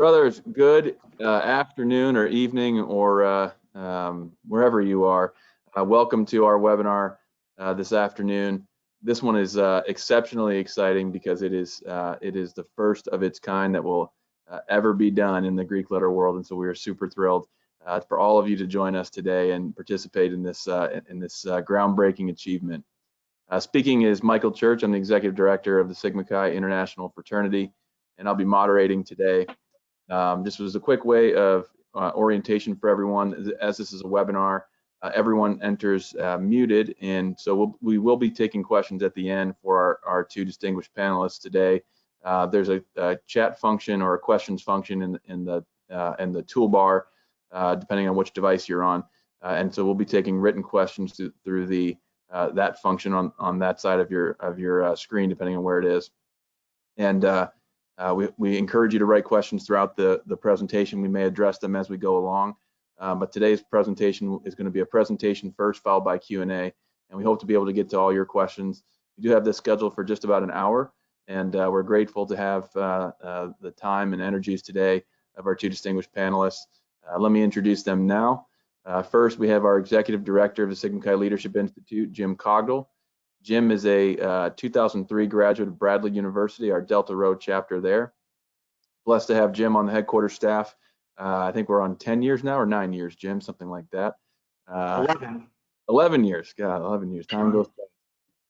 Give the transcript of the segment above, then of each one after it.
Brothers, good afternoon or evening or wherever you are. Welcome to our webinar this afternoon. This one is exceptionally exciting because it is the first of its kind that will ever be done in the Greek letter world, and so we are super thrilled for all of you to join us today and participate in this groundbreaking achievement. Speaking is Michael Church. I'm the Executive Director of the Sigma Chi International Fraternity, and I'll be moderating today. This was a quick way of orientation for everyone. As this is a webinar, everyone enters muted, and so we will be taking questions at the end for our two distinguished panelists today. There's a chat function or a questions function in the toolbar, depending on which device you're on, and so we'll be taking written questions through that function on that side of your screen, depending on where it is. And we encourage you to write questions throughout the presentation. We may address them as we go along, but today's presentation is going to be a presentation first, followed by Q&A, and we hope to be able to get to all your questions. We do have this scheduled for just about an hour, and we're grateful to have the time and energies today of our two distinguished panelists. Let me introduce them now. First, we have our Executive Director of the Sigma Chi Leadership Institute, Jim Cogdell. Jim is a 2003 graduate of Bradley University, our Delta Road chapter there. Blessed to have Jim on the headquarters staff. I think we're on 10 years now, or 9 years, Jim, something like that. 11. 11 years, God, 11 years, time goes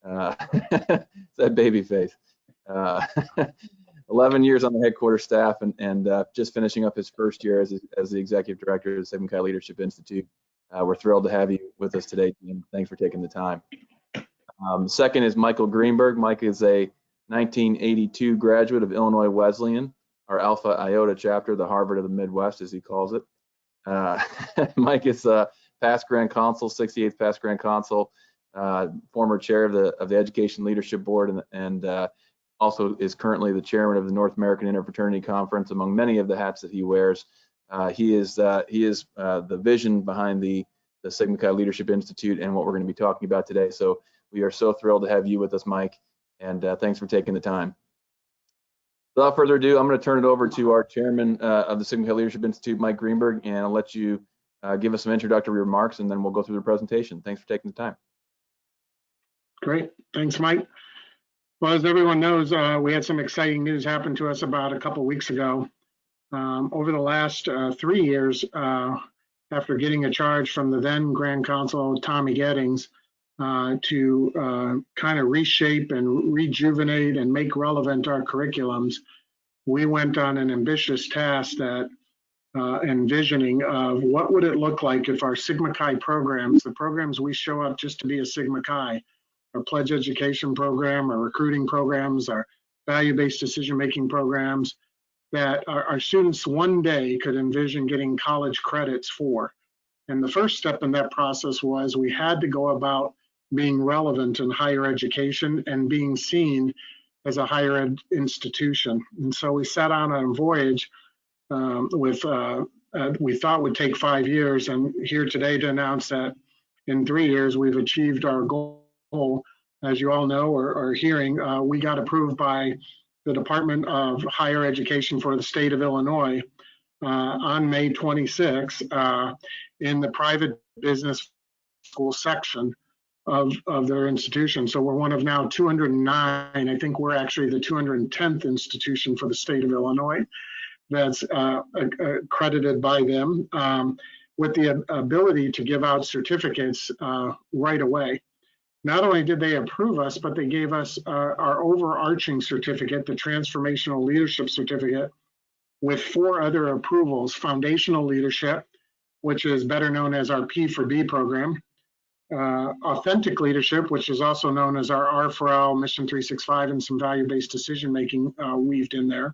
fast. It's that baby face. 11 years on the headquarters staff and just finishing up his first year as the Executive Director of the Sigma Chi Leadership Institute. We're thrilled to have you with us today, Jim. Thanks for taking the time. Second is Michael Greenberg. Mike is a 1982 graduate of Illinois Wesleyan, our Alpha Iota chapter, the Harvard of the Midwest, as he calls it. Mike is a past Grand Consul, 68th past Grand Consul, former chair of the Education Leadership Board, and also is currently the chairman of the North American Inter-Fraternity Conference, among many of the hats that he wears. He is the vision behind the Sigma Chi Leadership Institute and what we're going to be talking about today. So we are so thrilled to have you with us, Mike, and thanks for taking the time. Without further ado, I'm going to turn it over to our chairman of the Sigma Chi Leadership Institute, Mike Greenberg, and I'll let you give us some introductory remarks, and then we'll go through the presentation. Thanks for taking the time. Great. Thanks, Mike. Well, as everyone knows, we had some exciting news happen to us about a couple weeks ago. Over the last 3 years, after getting a charge from the then Grand Consul, Tommy Gettings, to kind of reshape and rejuvenate and make relevant our curriculums, we went on an ambitious task that envisioning of what would it look like if our Sigma Chi programs, the programs we show up just to be a Sigma Chi, our pledge education program, our recruiting programs, our value-based decision-making programs, that our students one day could envision getting college credits for. And the first step in that process was we had to go about being relevant in higher education and being seen as a higher ed institution. And so we set out on a voyage we thought would take 5 years, and here today to announce that in 3 years we've achieved our goal. As you all know or are hearing, we got approved by the Department of Higher Education for the state of Illinois on May 26 in the private business school section of their institution. So we're one of now 209. I think we're actually the 210th institution for the state of Illinois that's accredited by them with the ability to give out certificates right away. Not only did they approve us, but they gave us our overarching certificate, the Transformational Leadership Certificate, with 4 other approvals: Foundational Leadership, which is better known as our P4B program, Authentic Leadership, which is also known as our R4L, Mission 365, and some value-based decision-making weaved in there.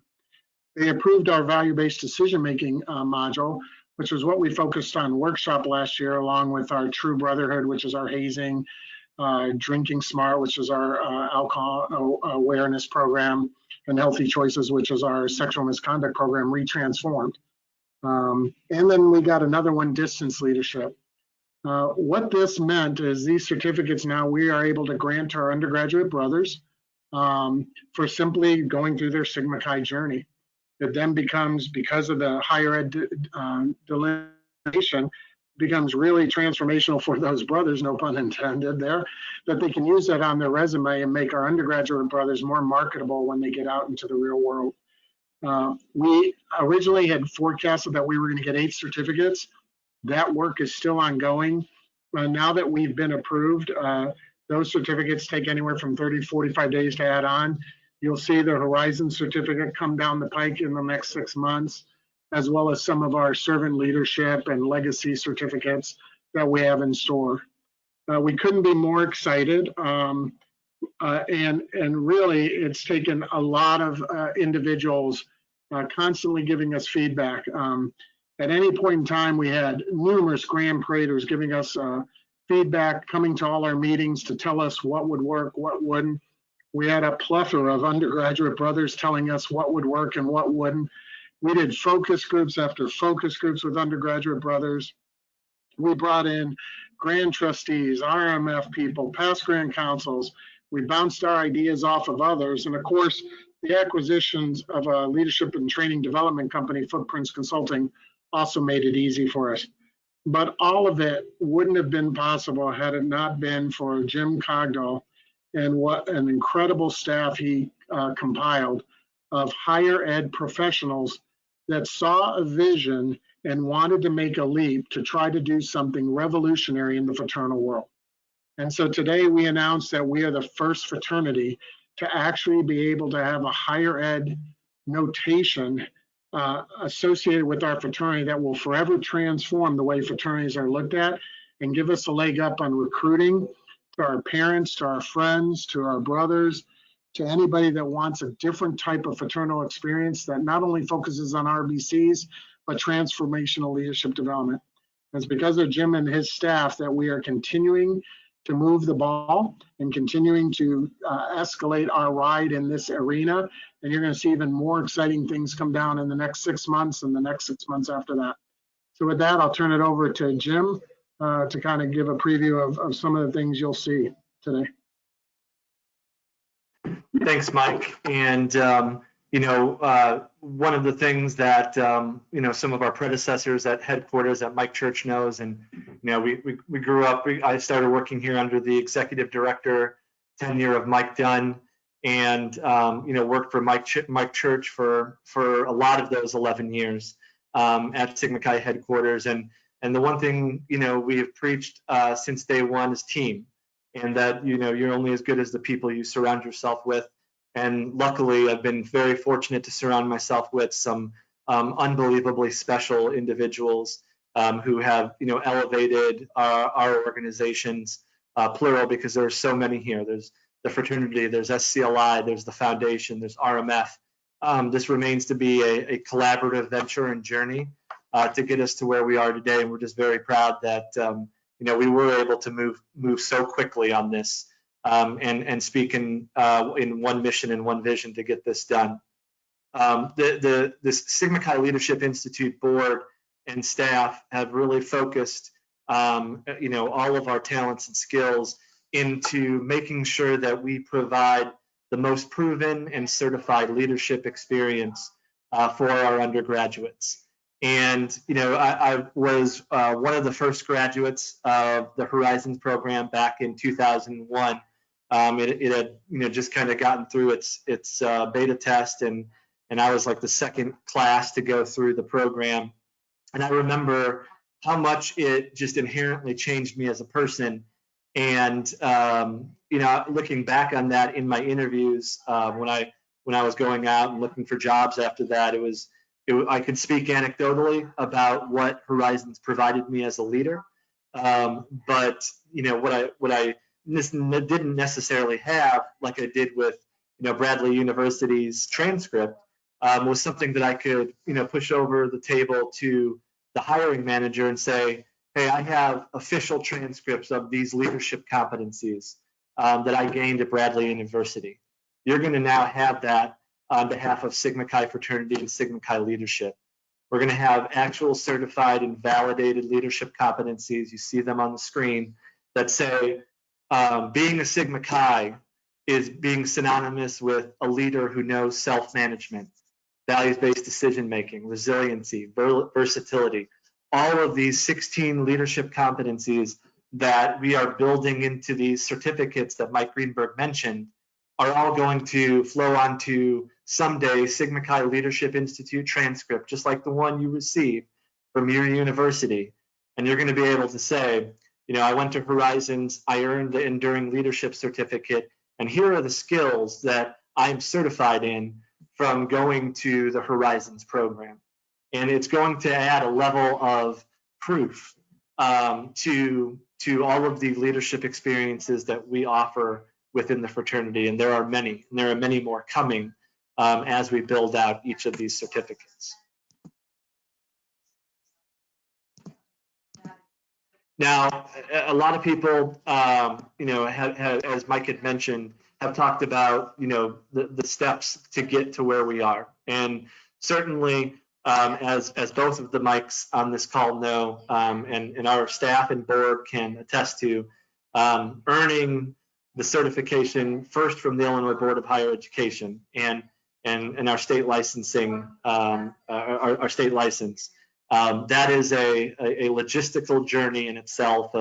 They approved our value-based decision-making module, which was what we focused on workshop last year, along with our True Brotherhood, which is our hazing, Drinking Smart, which is our alcohol awareness program, and Healthy Choices, which is our sexual misconduct program, retransformed. And then we got another one, Distance Leadership. What this meant is these certificates now we are able to grant to our undergraduate brothers for simply going through their Sigma Chi journey. It then becomes, because of the higher ed delineation, becomes really transformational for those brothers, no pun intended there, that they can use that on their resume and make our undergraduate brothers more marketable when they get out into the real world. We originally had forecasted that we were going to get 8 certificates. That work is still ongoing. Now that we've been approved, those certificates take anywhere from 30 to 45 days to add on. You'll see the Horizon certificate come down the pike in the next 6 months, as well as some of our servant leadership and legacy certificates that we have in store. We couldn't be more excited. And really, it's taken a lot of individuals constantly giving us feedback. At any point in time, we had numerous grand paraders giving us feedback, coming to all our meetings to tell us what would work, what wouldn't. We had a plethora of undergraduate brothers telling us what would work and what wouldn't. We did focus groups after focus groups with undergraduate brothers. We brought in grand trustees, RMF people, past grand councils. We bounced our ideas off of others. And of course, the acquisitions of a leadership and training development company, Footprints Consulting, also made it easy for us. But all of it wouldn't have been possible had it not been for Jim Cogdell and what an incredible staff he compiled of higher ed professionals that saw a vision and wanted to make a leap to try to do something revolutionary in the fraternal world. And so today we announced that we are the first fraternity to actually be able to have a higher ed notation associated with our fraternity that will forever transform the way fraternities are looked at and give us a leg up on recruiting to our parents, to our friends, to our brothers, to anybody that wants a different type of fraternal experience that not only focuses on RBCs, but transformational leadership development. It's because of Jim and his staff that we are continuing to move the ball and continuing to escalate our ride in this arena. And you're going to see even more exciting things come down in the next 6 months and the next 6 months after that. So with that, I'll turn it over to Jim to kind of give a preview of some of the things you'll see today. Thanks, Mike. And, one of the things that, some of our predecessors at headquarters that Mike Church knows, and, we grew up, I started working here under the executive director tenure of Mike Dunn, and, worked for Mike Church for a lot of those 11 years at Sigma Chi headquarters. And the one thing, we have preached since day one is team. And that, you're only as good as the people you surround yourself with. And luckily, I've been very fortunate to surround myself with some unbelievably special individuals who have, elevated our organizations, plural, because there are so many here. There's the fraternity, there's SCLI, there's the foundation, there's RMF. This remains to be a collaborative venture and journey to get us to where we are today. And we're just very proud that, we were able to move so quickly on this and speak in one mission and one vision to get this done. The Sigma Chi Leadership Institute board and staff have really focused, all of our talents and skills into making sure that we provide the most proven and certified leadership experience for our undergraduates. And, I was one of the first graduates of the Horizons program back in 2001. It had, just kind of gotten through its beta test, and I was like the second class to go through the program. And I remember how much it just inherently changed me as a person. And, looking back on that in my interviews, when I was going out and looking for jobs after that, I could speak anecdotally about what Horizons provided me as a leader, but what I didn't necessarily have, like I did with Bradley University's transcript, was something that I could push over the table to the hiring manager and say, hey, I have official transcripts of these leadership competencies that I gained at Bradley University. You're going to now have that on behalf of Sigma Chi Fraternity and Sigma Chi Leadership. We're going to have actual certified and validated leadership competencies. You see them on the screen that say being a Sigma Chi is being synonymous with a leader who knows self-management, values-based decision-making, resiliency, versatility, all of these 16 leadership competencies that we are building into these certificates that Mike Greenberg mentioned are all going to flow onto someday Sigma Chi Leadership Institute transcript, just like the one you received from your university. And you're going to be able to say, you know, I went to Horizons, I earned the Enduring Leadership Certificate, and here are the skills that I'm certified in from going to the Horizons program. And it's going to add a level of proof to all of the leadership experiences that we offer within the fraternity. And there are many, and there are many more coming as we build out each of these certificates. Now, a lot of people, you know, as Mike had mentioned, have talked about, you know, the steps to get to where we are. And certainly, as both of the mics on this call know, and our staff and board can attest to, earning the certification first from the Illinois Board of Higher Education and our state licensing, our state license. That is a logistical journey in itself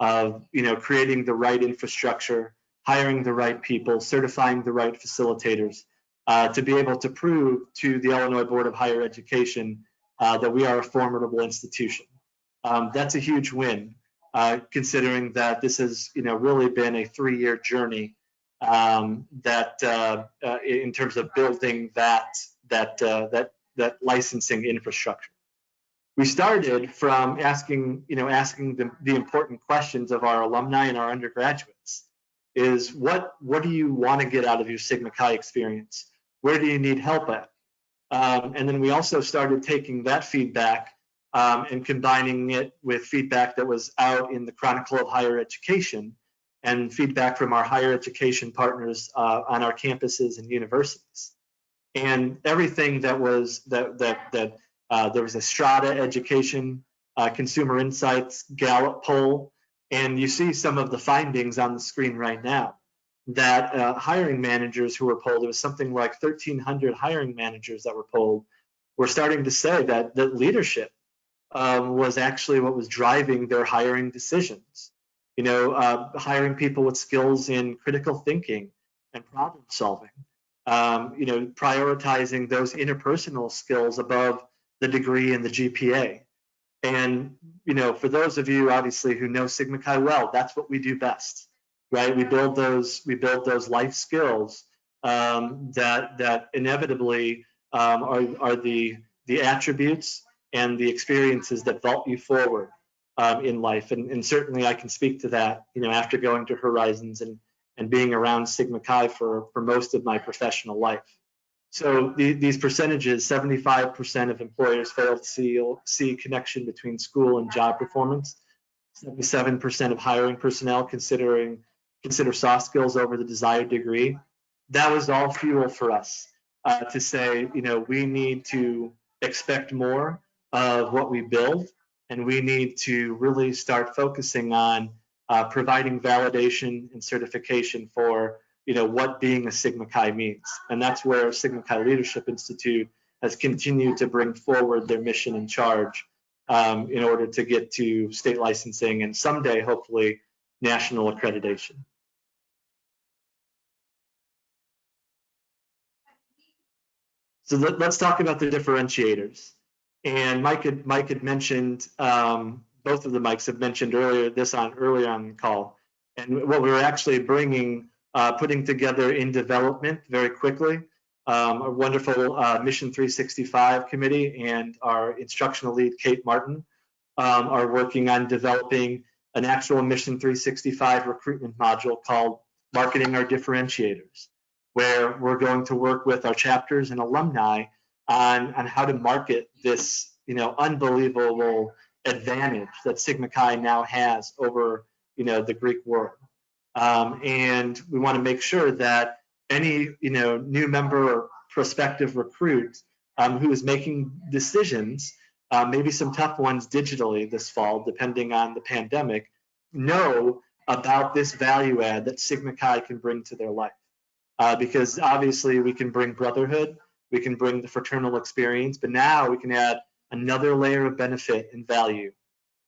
of you know, creating the right infrastructure, hiring the right people, certifying the right facilitators, to be able to prove to the Illinois Board of Higher Education that we are a formidable institution. That's a huge win, considering that this has, you know, really been a 3-year journey that in terms of building that licensing infrastructure. We started from asking the important questions of our alumni and our undergraduates. Is what do you want to get out of your Sigma Chi experience? Where do you need help at? And then we also started taking that feedback and combining it with feedback that was out in the Chronicle of Higher Education and feedback from our higher education partners on our campuses and universities. And everything that was there was a Strata Education Consumer Insights Gallup poll, and you see some of the findings on the screen right now. That hiring managers who were polled, there was something like 1,300 hiring managers that were polled, were starting to say that leadership was actually what was driving their hiring decisions. You know, hiring people with skills in critical thinking and problem solving. You know, prioritizing those interpersonal skills above the degree and the GPA. And, you know, for those of you obviously who know Sigma Chi well, that's what we do best, right? We build those life skills that inevitably are the attributes and the experiences that vault you forward in life. And certainly I can speak to that, you know, after going to Horizons and being around Sigma Chi for most of my professional life. So these percentages, 75% of employers fail to see connection between school and job performance. 77% of hiring personnel consider soft skills over the desired degree. That was all fuel for us to say, you know, we need to expect more of what we build, and we need to really start focusing on providing validation and certification for, you know, what being a Sigma Chi means. And that's where Sigma Chi Leadership Institute has continued to bring forward their mission and charge in order to get to state licensing and someday, hopefully, national accreditation. So let's talk about the differentiators. And Mike had mentioned, both of the mics have mentioned earlier on the call. And what we were actually putting together in development very quickly, a wonderful Mission 365 committee and our instructional lead, Kate Martin, are working on developing an actual Mission 365 recruitment module called Marketing Our Differentiators, where we're going to work with our chapters and alumni on how to market this, you know, unbelievable advantage that Sigma Chi now has over, you know, the Greek world. And we want to make sure that any, you know, new member or prospective recruit who is making decisions, maybe some tough ones digitally this fall, depending on the pandemic, know about this value add that Sigma Chi can bring to their life. Because obviously we can bring brotherhood, we can bring the fraternal experience, but now we can add another layer of benefit and value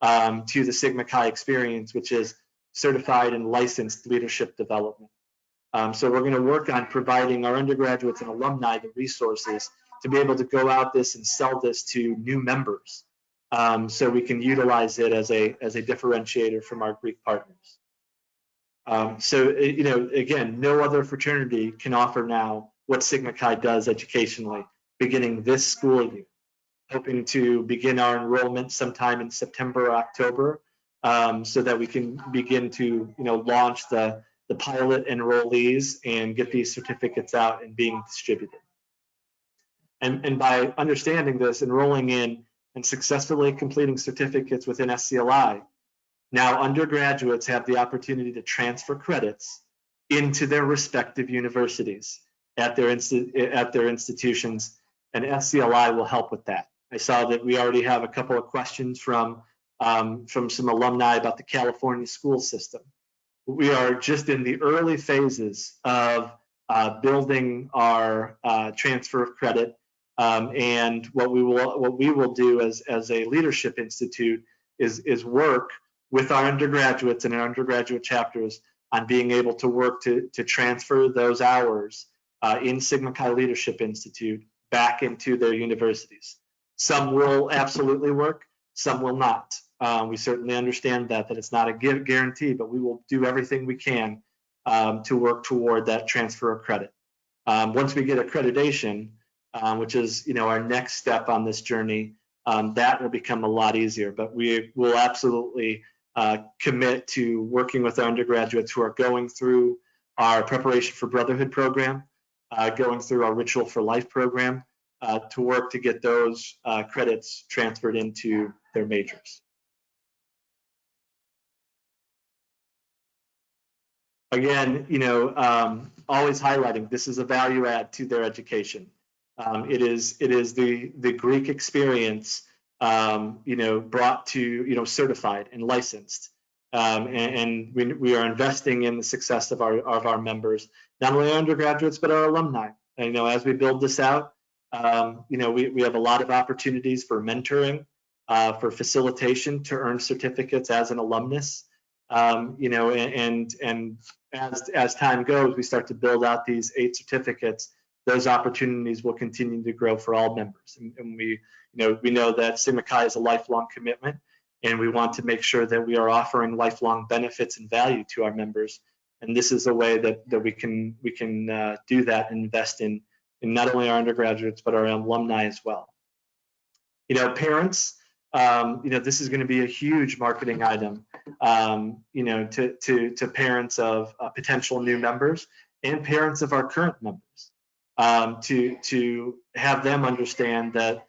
to the Sigma Chi experience, which is certified and licensed leadership development. So we're going to work on providing our undergraduates and alumni the resources to be able to go out this and sell this to new members, so we can utilize it as a differentiator from our Greek partners. So again, no other fraternity can offer now what Sigma Chi does educationally, beginning this school year. Hoping to begin our enrollment sometime in September or October, so that we can begin to launch the pilot enrollees and get these certificates out and being distributed. And by understanding this, enrolling in and successfully completing certificates within SCLI, now undergraduates have the opportunity to transfer credits into their respective universities at their institutions, and SCLI will help with that. I saw that we already have a couple of questions from some alumni about the California school system. We are just in the early phases of building our transfer of credit, and what we will do as a leadership institute is work with our undergraduates and our undergraduate chapters on being able to work to transfer those hours in Sigma Chi Leadership Institute back into their universities. Some will absolutely work, some will not. We certainly understand that it's not a guarantee, but we will do everything we can to work toward that transfer of credit. Once we get accreditation, which is our next step on this journey, that will become a lot easier. But we will absolutely commit to working with our undergraduates who are going through our Preparation for Brotherhood program, going through our Ritual for Life program, to work to get those credits transferred into their majors. Again, always highlighting this is a value add to their education. It is the Greek experience, brought to certified and licensed, and we are investing in the success of our members, not only our undergraduates but our alumni. And, as we build this out, we have a lot of opportunities for mentoring, for facilitation to earn certificates as an alumnus. And as time goes, we start to build out these 8 certificates. Those opportunities will continue to grow for all members. And we know that Sigma Chi is a lifelong commitment, and we want to make sure that we are offering lifelong benefits and value to our members. And this is a way that we can do that and invest in not only our undergraduates but our alumni as well. Parents, this is going to be a huge marketing item, to parents of potential new members and parents of our current members, to have them understand that,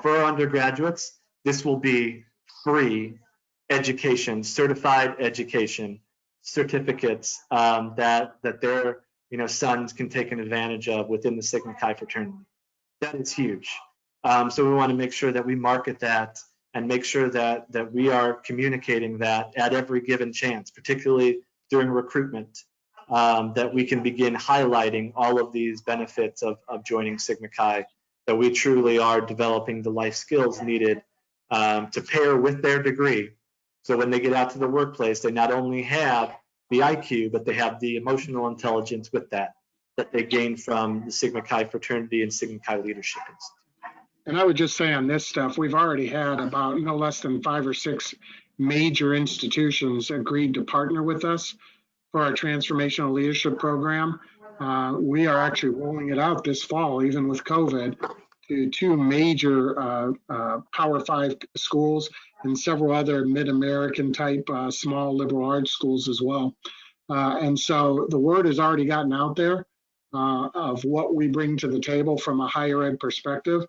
for our undergraduates, this will be free education, certified education, certificates that their sons can take an advantage of within the Sigma Chi fraternity. That is huge. So we want to make sure that we market that and make sure that we are communicating that at every given chance, particularly during recruitment, that we can begin highlighting all of these benefits of joining Sigma Chi, that we truly are developing the life skills needed to pair with their degree. So when they get out to the workplace, they not only have the IQ, but they have the emotional intelligence with that they gain from the Sigma Chi fraternity and Sigma Chi Leadership Institute. And I would just say on this stuff, we've already had about no less than 5 or 6 major institutions agreed to partner with us for our transformational leadership program. We are actually rolling it out this fall, even with COVID, to 2 major Power 5 schools and several other mid-American type small liberal arts schools as well. And so the word has already gotten out there of what we bring to the table from a higher ed perspective.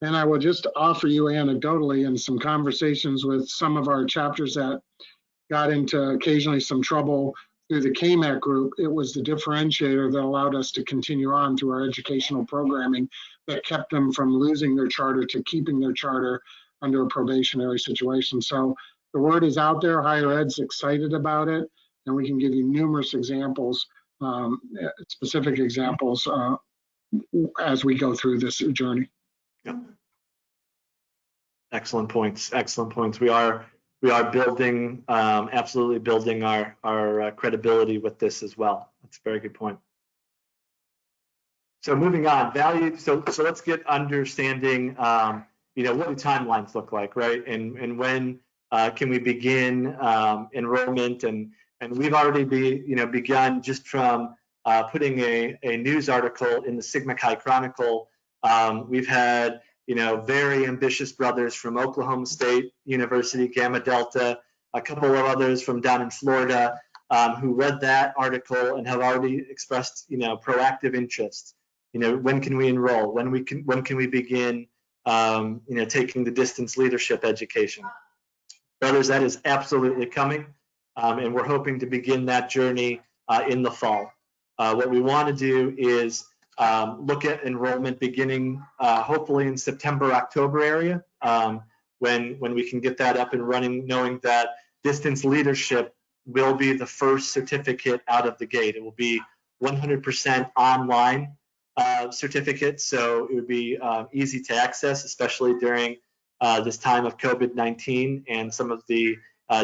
And I will just offer you anecdotally in some conversations with some of our chapters that got into occasionally some trouble through the KMAC group, it was the differentiator that allowed us to continue on through our educational programming that kept them from losing their charter to keeping their charter under a probationary situation. So the word is out there, higher ed's excited about it, and we can give you numerous examples, specific examples as we go through this journey. Yeah. Excellent points. Excellent points. We are building, absolutely building our credibility with this as well. That's a very good point. So moving on, value. So let's get understanding. What do timelines look like, right? And when can we begin enrollment? And we've already begun just from putting a news article in the Sigma Chi Chronicle. We've had very ambitious brothers from Oklahoma State University, Gamma Delta, a couple of others from down in Florida who read that article and have already expressed proactive interest. When can we enroll? When can we begin taking the distance leadership education? Brothers, that is absolutely coming, and we're hoping to begin that journey in the fall. What we want to do is look at enrollment beginning hopefully in September, October area, when we can get that up and running, knowing that distance leadership will be the first certificate out of the gate. It will be 100% online certificate, so it would be easy to access, especially during this time of COVID-19 and some of the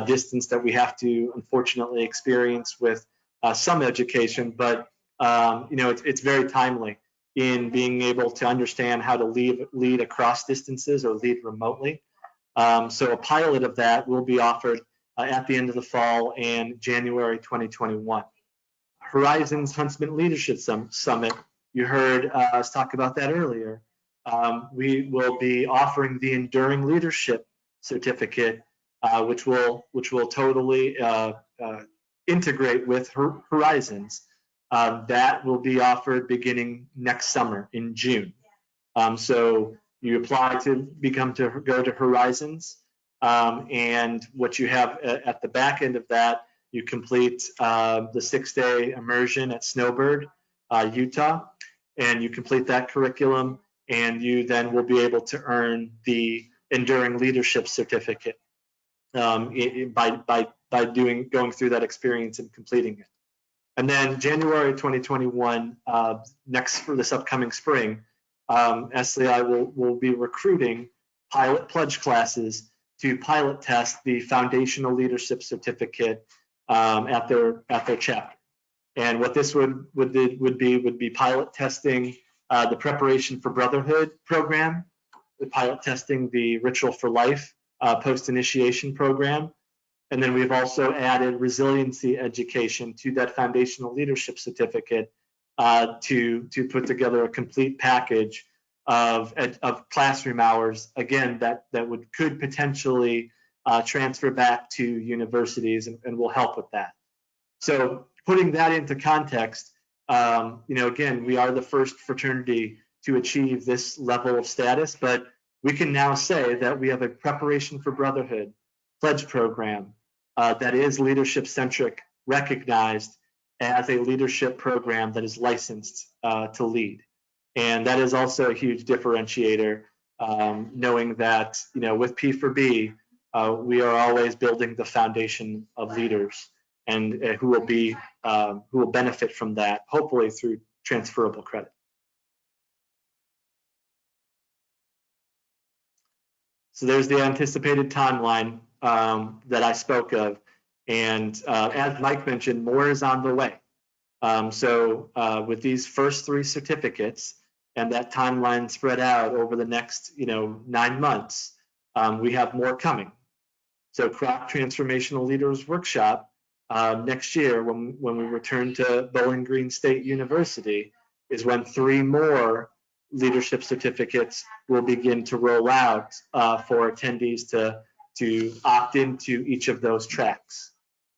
distance that we have to unfortunately experience with some education. But it's very timely in being able to understand how to lead across distances or lead remotely. So a pilot of that will be offered at the end of the fall and January 2021. Horizons Huntsman Leadership Summit, you heard us talk about that earlier. We will be offering the Enduring Leadership Certificate, which will totally integrate with Horizons. That will be offered beginning next summer in June. So you apply to go to Horizons, and what you have at the back end of that, you complete the 6-day immersion at Snowbird, Utah, and you complete that curriculum, and you then will be able to earn the Enduring Leadership Certificate by going through that experience and completing it. And then January 2021, next for this upcoming spring, SLI will be recruiting pilot pledge classes to pilot test the Foundational Leadership Certificate at their chapter. And what this would be pilot testing the Preparation for Brotherhood program, the pilot testing the Ritual for Life post-initiation program, and then we've also added resiliency education to that Foundational Leadership Certificate to put together a complete package of classroom hours, again, that could potentially transfer back to universities and will help with that. So putting that into context, again, we are the first fraternity to achieve this level of status, but we can now say that we have a Preparation for Brotherhood pledge program that is leadership centric, recognized as a leadership program that is licensed to lead. And that is also a huge differentiator, knowing that with P4B, we are always building the foundation of leaders and who will benefit from that, hopefully through transferable credit. So there's the anticipated timeline that I spoke of, and as Mike mentioned, more is on the way. So with these first 3 certificates and that timeline spread out over the next 9 months, we have more coming. So CROC Transformational Leaders Workshop next year, when we return to Bowling Green State University, is when 3 more leadership certificates will begin to roll out for attendees to opt into each of those tracks.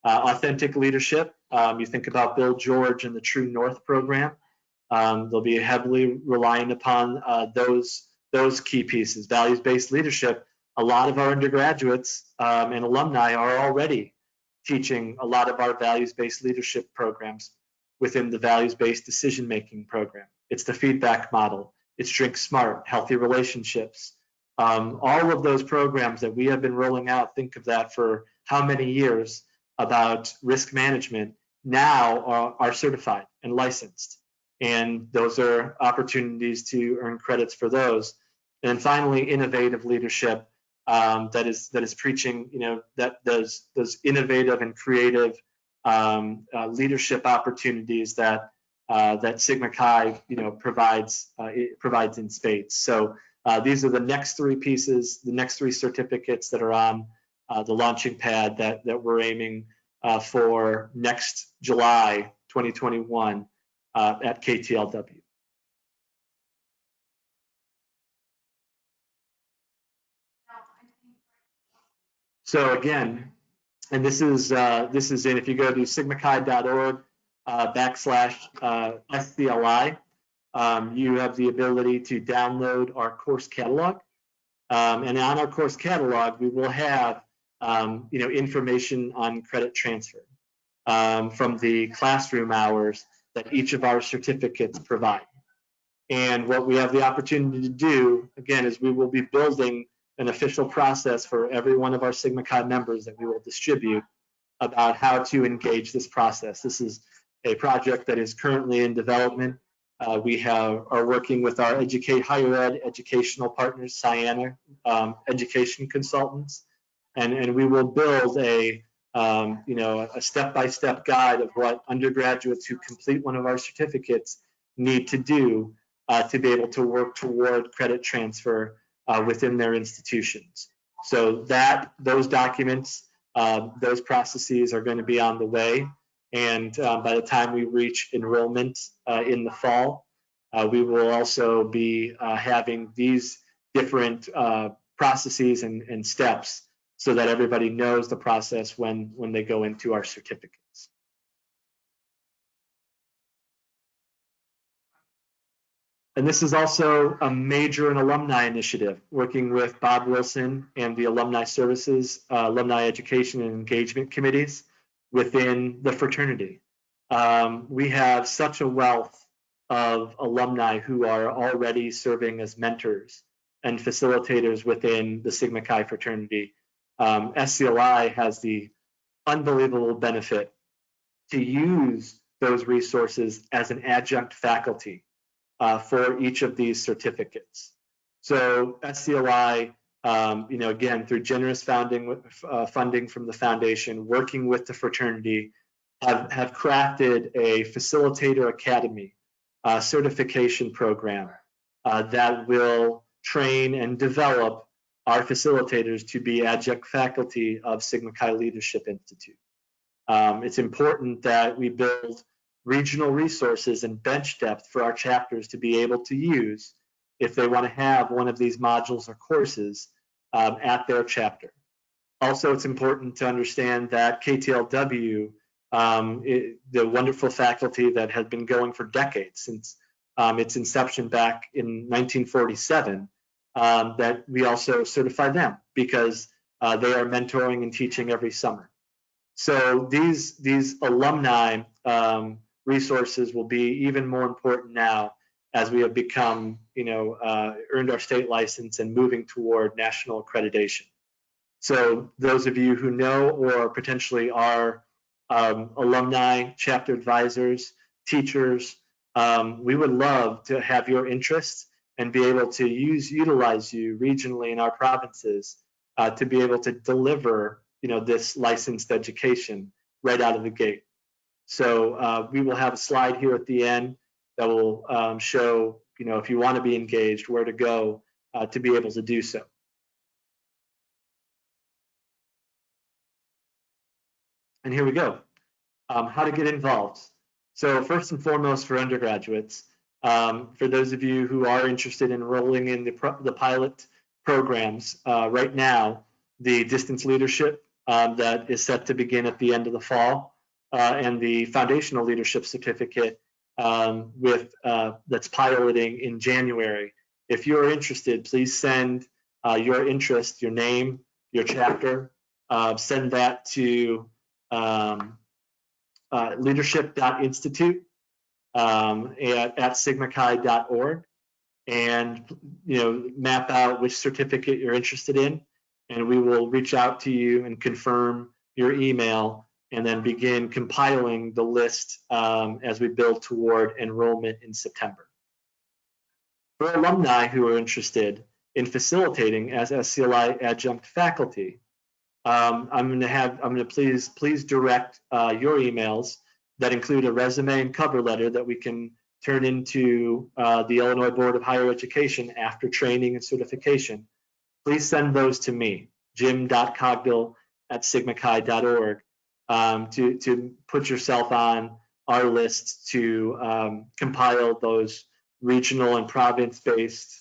Authentic leadership, you think about Bill George and the True North program, they'll be heavily relying upon those key pieces. Values-based leadership, a lot of our undergraduates and alumni are already teaching a lot of our values-based leadership programs within the values-based decision-making program. It's the feedback model. It's Drink Smart, healthy relationships. All of those programs that we have been rolling out, think of that for how many years, about risk management, now are certified and licensed. and those are opportunities to earn credits for those. And finally, innovative leadership, that is preaching, that those innovative and creative leadership opportunities that Sigma Chi, provides in spades. So these are the next three pieces, the next three certificates that are on the launching pad that we're aiming for next July 2021 at KTLW. So again, and this is in, if you go to sigmachi.org /SCLI, you have the ability to download our course catalog. And on our course catalog, we will have information on credit transfer from the classroom hours that each of our certificates provide. And what we have the opportunity to do, again, is we will be building an official process for every one of our Sigma Chi members that we will distribute about how to engage this process. This is a project that is currently in development. We are working with our higher ed educational partners, Ciena education consultants, and we will build a step-by-step guide of what undergraduates who complete one of our certificates need to do to be able to work toward credit transfer within their institutions. So those documents, those processes are going to be on the way. And by the time we reach enrollment in the fall, we will also be having these different processes and steps so that everybody knows the process when they go into our certificates. And this is also a major and alumni initiative, working with Bob Wilson and the Alumni Services, Alumni Education and Engagement Committees within the fraternity. We have such a wealth of alumni who are already serving as mentors and facilitators within the Sigma Chi fraternity. SCLI has the unbelievable benefit to use those resources as an adjunct faculty for each of these certificates. So SCLI, again, through generous funding from the foundation, working with the fraternity, have crafted a facilitator academy certification program that will train and develop our facilitators to be adjunct faculty of Sigma Chi Leadership Institute. It's important that we build regional resources and bench depth for our chapters to be able to use if they want to have one of these modules or courses at their chapter. Also, it's important to understand that KTLW, the wonderful faculty that has been going for decades, since its inception back in 1947, that we also certify them because they are mentoring and teaching every summer. So these alumni resources will be even more important now as we have become, earned our state license and moving toward national accreditation. So those of you who know or potentially are alumni, chapter advisors, teachers, we would love to have your interest and be able to utilize you regionally in our provinces to be able to deliver, this licensed education right out of the gate. So we will have a slide here at the end that will show, if you want to be engaged, where to go to be able to do so. And here we go. How to get involved. So first and foremost, for undergraduates, for those of you who are interested in enrolling in the pilot programs, right now, the distance leadership that is set to begin at the end of the fall, and the foundational leadership certificate that's piloting in January. If you're interested, please send your interest, your name, your chapter, send that to leadership.institute at sigmachi.org, and map out which certificate you're interested in, and we will reach out to you and confirm your email and then begin compiling the list as we build toward enrollment in September. For alumni who are interested in facilitating as SCLI adjunct faculty, I'm going to please direct your emails that include a resume and cover letter that we can turn into the Illinois Board of Higher Education after training and certification. Please send those to me, jim.cogdill@sigmachi.org, to put yourself on our list to compile those regional and province-based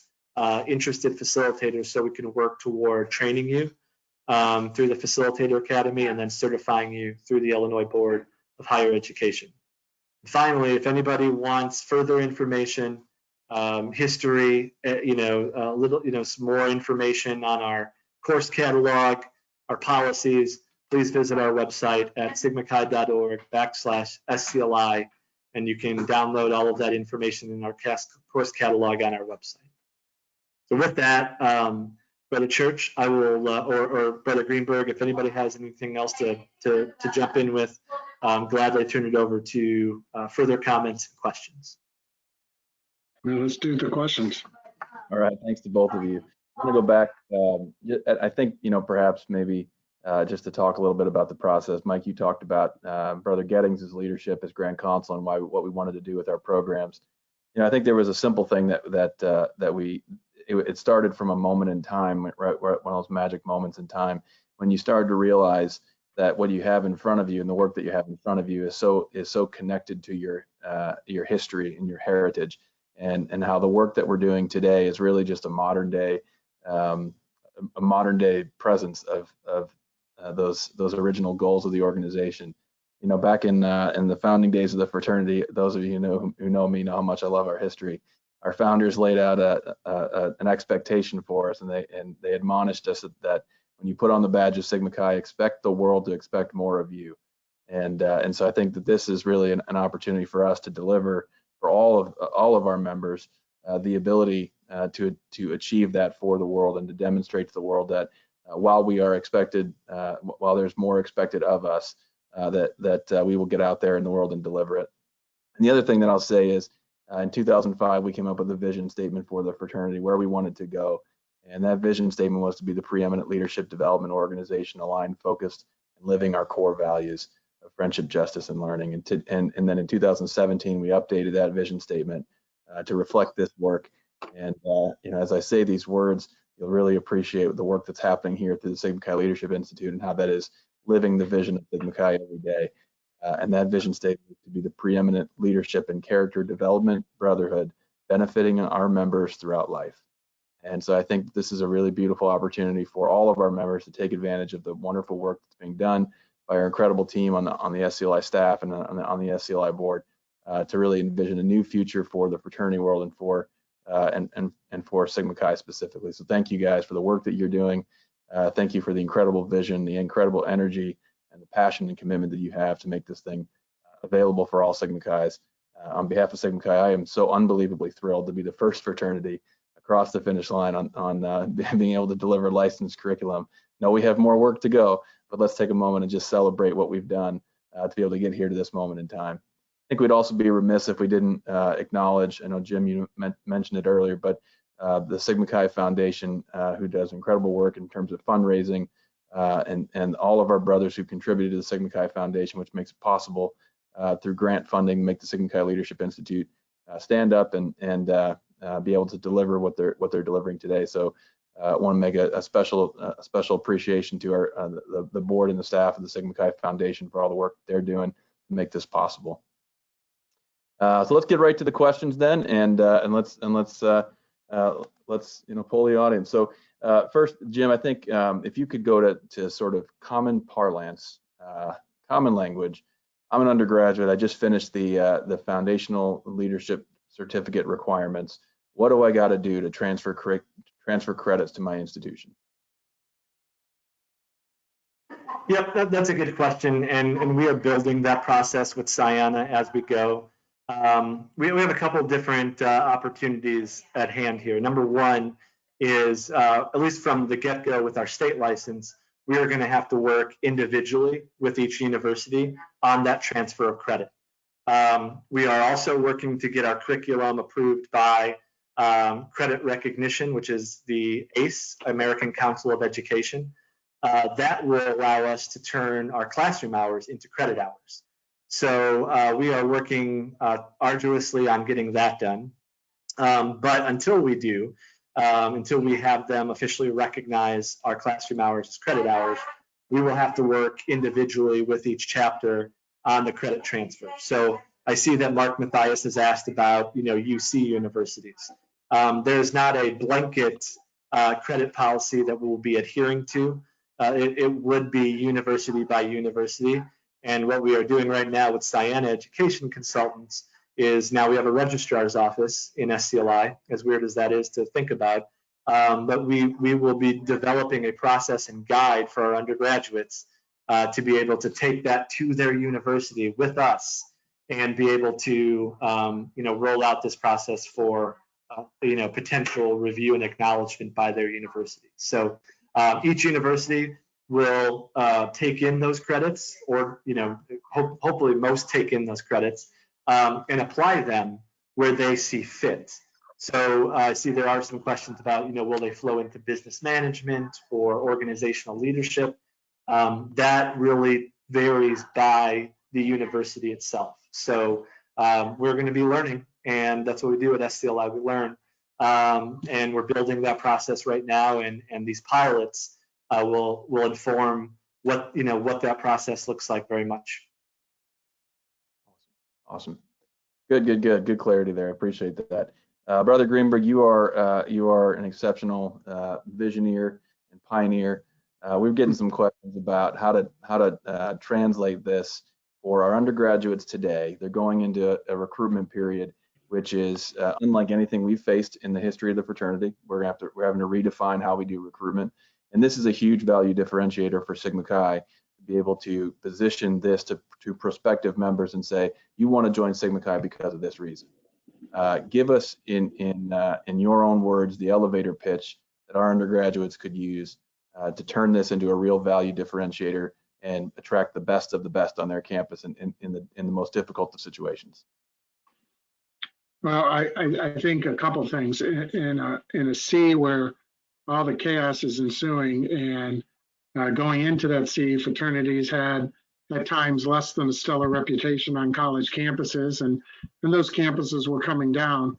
interested facilitators so we can work toward training you through the Facilitator Academy and then certifying you through the Illinois Board of Higher Education. Finally, if anybody wants further information, history, some more information on our course catalog, our policies, please visit our website at sigmachi.org/SCLI, and you can download all of that information in our course catalog on our website. So with that, Brother Church, I will, or Brother Greenberg, if anybody has anything else to jump in with, gladly turn it over to further comments and questions. Now let's do the questions. All right, thanks to both of you. I'm gonna go back. I think, perhaps maybe just to talk a little bit about the process. Mike, you talked about Brother Gettings' leadership as Grand Consul and what we wanted to do with our programs. I think there was a simple thing it started from a moment in time, right, one of those magic moments in time when you started to realize that what you have in front of you and the work that you have in front of you is so connected to your history and your heritage, and how the work that we're doing today is really just a modern day presence of those original goals of the organization. Back in the founding days of the fraternity, those of you who know me know how much I love our history. Our founders laid out an expectation for us, and they admonished us that when you put on the badge of Sigma Chi, expect the world to expect more of you. And so I think that this is really an opportunity for us to deliver for all of our members the ability to achieve that for the world, and to demonstrate to the world that while we are expected, while there's more expected of us, that we will get out there in the world and deliver it. And the other thing that I'll say is, in 2005, we came up with a vision statement for the fraternity, where we wanted to go. And that vision statement was to be the preeminent leadership development organization, aligned, focused, and living our core values of friendship, justice, and learning. And then in 2017, we updated that vision statement to reflect this work. And as I say these words, you'll really appreciate the work that's happening here through the Sigma Chi Leadership Institute, and how that is living the vision of Sigma Chi every day. And that vision statement is to be the preeminent leadership and character development brotherhood, benefiting our members throughout life. And so I think this is a really beautiful opportunity for all of our members to take advantage of the wonderful work that's being done by our incredible team on the SCLI staff and on the SCLI board, to really envision a new future for the fraternity world and for Sigma Chi specifically. So thank you guys for the work that you're doing. Thank you for the incredible vision, the incredible energy, and the passion and commitment that you have to make this thing available for all Sigma Chi's. On behalf of Sigma Chi, I am so unbelievably thrilled to be the first fraternity across the finish line on being able to deliver licensed curriculum. No, we have more work to go, but let's take a moment and just celebrate what we've done to be able to get here to this moment in time. I think we'd also be remiss if we didn't acknowledge, I know Jim, you mentioned it earlier, but the Sigma Chi Foundation, who does incredible work in terms of fundraising, and all of our brothers who contributed to the Sigma Chi Foundation, which makes it possible through grant funding to make the Sigma Chi Leadership Institute stand up and be able to deliver what they're delivering today. So I want to make a special appreciation to the board and the staff of the Sigma Chi Foundation for all the work they're doing to make this possible. So let's get right to the questions then, and let's poll the audience. So first, Jim, I think if you could go to sort of common parlance, common language. I'm an undergraduate. I just finished the foundational leadership certificate requirements. What do I got to do to transfer credits to my institution? Yep, that's a good question, and we are building that process with Sayana as we go. We have a couple of different opportunities at hand here. Number one is, at least from the get-go with our state license, we are going to have to work individually with each university on that transfer of credit. We are also working to get our curriculum approved by Credit Recognition, which is the ACE, American Council of Education. That will allow us to turn our classroom hours into credit hours. So we are working arduously on getting that done. But until we do, until we have them officially recognize our classroom hours as credit hours, we will have to work individually with each chapter on the credit transfer. So I see that Mark Mathias has asked about, UC universities. There's not a blanket credit policy that we'll be adhering to. It would be university by university. And what we are doing right now with Siena Education Consultants is now we have a registrar's office in SCLI, as weird as that is to think about. But we will be developing a process and guide for our undergraduates to be able to take that to their university with us and be able to roll out this process for potential review and acknowledgement by their university. So each university will take in those credits, or hopefully most take in those credits and apply them where they see fit. So I see there are some questions about, will they flow into business management or organizational leadership? That really varies by the university itself. So we're going to be learning, and that's what we do at SCLI. We learn, and we're building that process right now. And these pilots will inform what that process looks like very much. Awesome. Good clarity there. I appreciate that. Brother Greenberg, you are an exceptional visioneer and pioneer. We're getting some questions about how to translate this for our undergraduates today. They're going into a recruitment period, which is unlike anything we've faced in the history of the fraternity. We're having to redefine how we do recruitment, and this is a huge value differentiator for Sigma Chi to be able to position this to prospective members and say, you want to join Sigma Chi because of this reason. Give us in your own words the elevator pitch that our undergraduates could use to turn this into a real value differentiator and attract the best of the best on their campus in the most difficult of situations. Well, I think a couple things in a sea where all the chaos is ensuing, and going into that sea, fraternities had at times less than a stellar reputation on college campuses, and those campuses were coming down.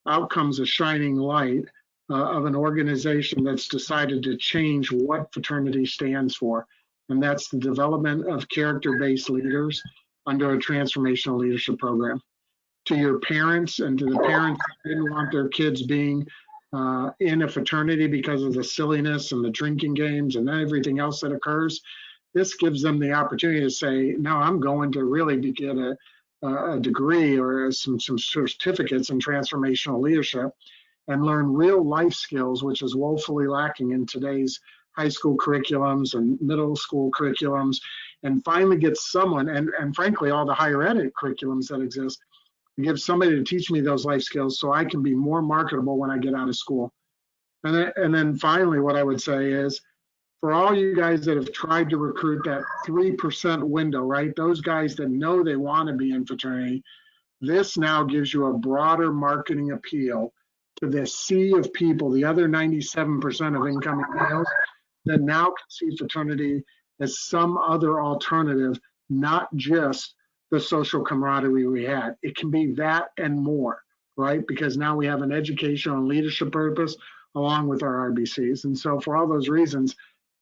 Out comes a shining light of an organization that's decided to change what fraternity stands for, and that's the development of character-based leaders under a transformational leadership program. To your parents and to the parents who didn't want their kids being in a fraternity because of the silliness and the drinking games and everything else that occurs, this gives them the opportunity to say, no, I'm going to really get a degree or some certificates in transformational leadership and learn real life skills, which is woefully lacking in today's high school curriculums and middle school curriculums, and finally get someone, and frankly, all the higher ed curriculums that exist, give somebody to teach me those life skills so I can be more marketable when I get out of school. And then finally, what I would say is, for all you guys that have tried to recruit that 3% window, right? Those guys that know they want to be in fraternity, this now gives you a broader marketing appeal to this sea of people, the other 97% of incoming males that now can see fraternity as some other alternative, not just the social camaraderie we had. It can be that and more, right? Because now we have an educational and leadership purpose along with our RBCs. And so for all those reasons,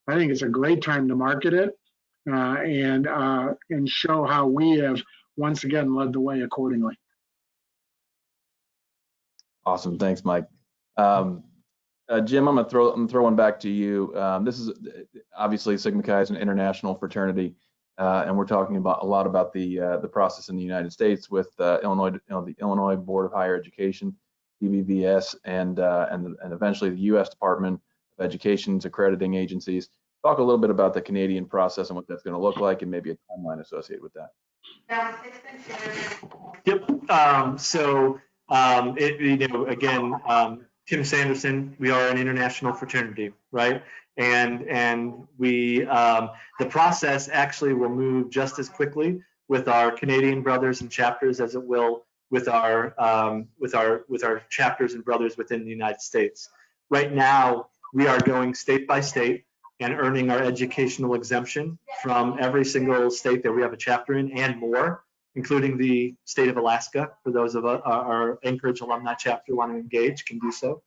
I think it's a great time to market it and show how we have once again led the way accordingly. Awesome, thanks, Mike. Jim, I'm gonna throw one back to you. This is obviously Sigma Chi is an international fraternity, and we're talking a lot about the process in the United States with the Illinois Board of Higher Education, DBVS, and eventually the U.S. Department of Education's accrediting agencies. Talk a little bit about the Canadian process and what that's going to look like, and maybe a timeline associated with that. Yep. So again, Kim Sanderson, we are an international fraternity, right? and we the process actually will move just as quickly with our Canadian brothers and chapters as it will with our chapters and brothers within the United States. Right now, we are going state by state and earning our educational exemption from every single state that we have a chapter in and more, including the state of Alaska. For those of our Anchorage alumni chapter who want to engage, can do so.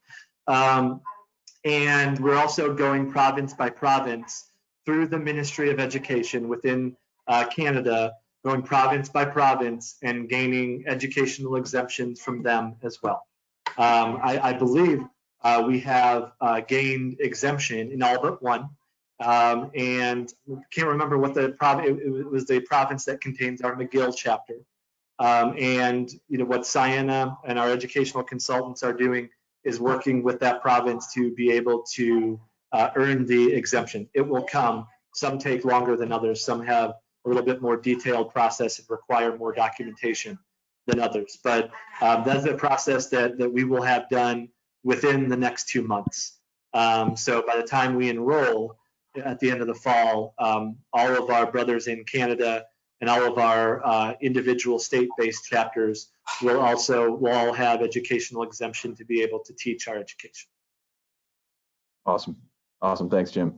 And we're also going province by province through the Ministry of Education within Canada, going province by province and gaining educational exemptions from them as well. I believe we have gained exemption in all but one. And can't remember what the province, it was the province that contains our McGill chapter. And what Sienna and our educational consultants are doing is working with that province to be able to earn the exemption. It will come. Some take longer than others. Some have a little bit more detailed process and require more documentation than others. But that's the process that we will have done within the next 2 months. So by the time we enroll at the end of the fall, all of our brothers in Canada and all of our individual state-based chapters will all have educational exemption to be able to teach our education. Awesome. Thanks, Jim.